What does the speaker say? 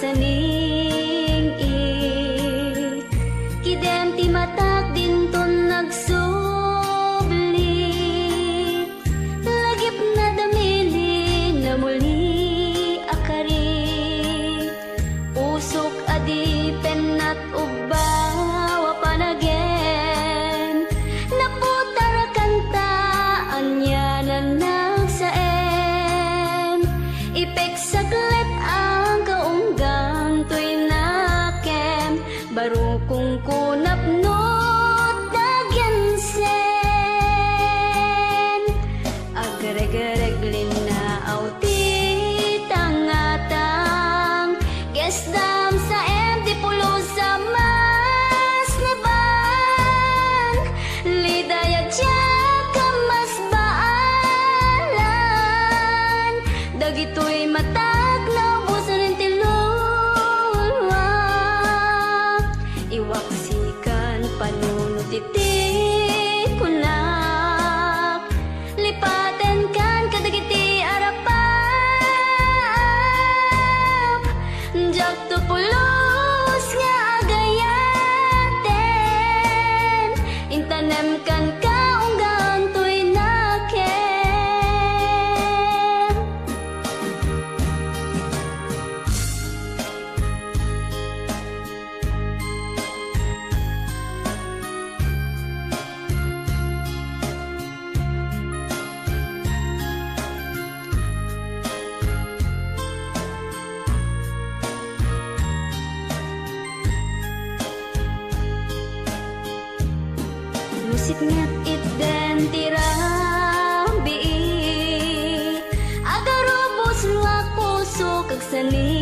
saning kidem ti matak dinton nagsubli, lagip na damili na muli akari, usok adi penat ubawa panagen, naputara kantaan niya na nagsaen, ipek saglit ang kaunggang to'y nakem, baro kung kunapnot dagyansen, agreg-reglin na auti tangatang, gesdam sa empty pulo sa mas niban, lidaya dya kamas baalan, dagito'y matag na ubusan ng tilulwa, iwaksikan panunod iti kunak, lipaten kan kadagiti arapap, jak to pulos nga agayaten, intanem kan kaunggang to'y naken. Musik ngat itten tirabi, agarubos luak puso kag sani